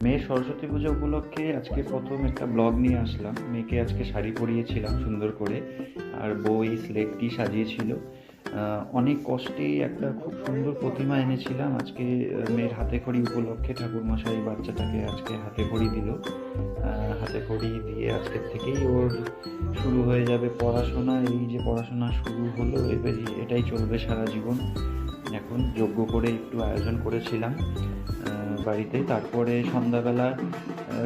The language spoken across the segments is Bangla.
মেয়ের সরস্বতী পুজো উপলক্ষে আজকে প্রথম একটা ব্লগ নিয়ে আসলাম। মেয়েকে আজকে শাড়ি পরিয়েছিলাম সুন্দর করে, আর বউ এই স্লেটটি সাজিয়েছিল। অনেক কষ্টেই একটা খুব সুন্দর প্রতিমা এনেছিলাম। আজকে মেয়ের হাতে খড়ি উপলক্ষে ঠাকুরমশাই বাচ্চাটাকে আজকে হাতে খড়ি দিল। হাতে খড়ি দিয়ে আজকের থেকেই ওর শুরু হয়ে যাবে পড়াশোনা। এই যে পড়াশোনা শুরু হলো, এবারে এটাই চলবে সারা জীবন। এখন যজ্ঞ করে একটু আয়োজন করেছিলাম বাড়িতে। তারপরে সন্ধ্যাবেলা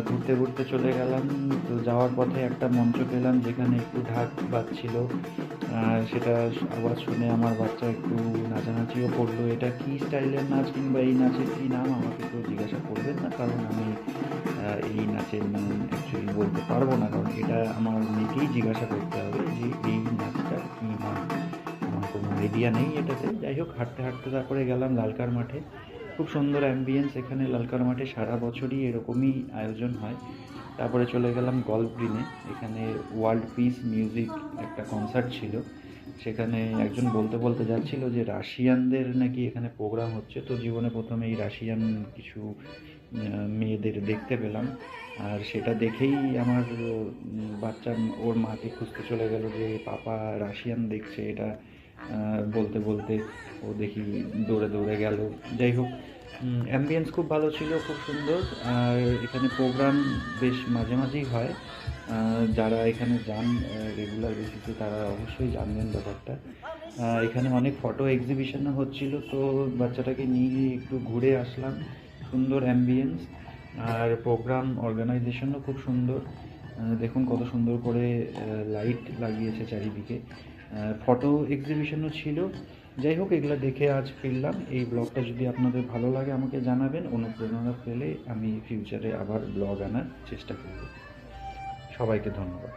ঘুরতে ঘুরতে চলে গেলাম। তো যাওয়ার পথে একটা মঞ্চ পেলাম যেখানে একটু ঢাক বাজছিল। সেটা আওয়াজ শুনে আমার বাচ্চা একটু নাচানাচিও করলো। এটা কী স্টাইলের নাচ কিংবা এই নাচের কী নাম আমাকে কেউ জিজ্ঞাসা করবেন না, কারণ আমি এই নাচের নাম অ্যাকচুয়ালি বলতে পারবো না, কারণ এটা আমার মেয়েকেই জিজ্ঞাসা করতে হবে যে এই নাচটা কী নাম। আমার কোনো আইডিয়া নেই এটাতে। যাই হোক, হাঁটতে হাঁটতে তারপরে গেলাম লালকার মাঠে। খুব সুন্দর অ্যাম্বিয়েন্স এখানে লালকার মাঠে, সারা বছরই এরকমই আয়োজন হয়। তারপরে চলে গেলাম গল্ফ গ্রিনে। এখানে ওয়ার্ল্ড পিস মিউজিক একটা কনসার্ট ছিল। সেখানে একজন বলতে বলতে যাচ্ছিল যে রাশিয়ানদের নাকি এখানে প্রোগ্রাম হচ্ছে। তো জীবনে প্রথমে এই রাশিয়ান কিছু মেয়েদের দেখতে পেলাম, আর সেটা দেখেই আমার বাচ্চা ওর মাকে খুঁজতে চলে গেল যে পাপা রাশিয়ান দেখছে। এটা বলতে বলতে ও দেখি দৌড়ে দৌড়ে গেল। যাই হোক, অ্যাম্বিয়েন্স খুব ভালো ছিল, খুব সুন্দর। আর এখানে প্রোগ্রাম বেশ মাঝে মাঝেই হয়। যারা এখানে যান রেগুলার বেসিসে তারা অবশ্যই জানবেন ব্যাপারটা। এখানে অনেক ফটো এক্সিবিশনও হচ্ছিল, তো বাচ্চাটাকে নিয়ে একটু ঘুরে আসলাম। সুন্দর অ্যাম্বিয়েন্স, আর প্রোগ্রাম অর্গানাইজেশনও খুব সুন্দর। দেখুন কত সুন্দর করে লাইট লাগিয়েছে চারিদিকে। ফটো এক্সিবিশনও ছিল। যাই হোক, এগুলো দেখে আজ ফিরলাম। এই ব্লগটা যদি আপনাদের ভালো লাগে আমাকে জানাবেন। অনুপ্রেরণা পেলে আমি ফিউচারে আবার ব্লগ আনার চেষ্টা করব। সবাইকে ধন্যবাদ।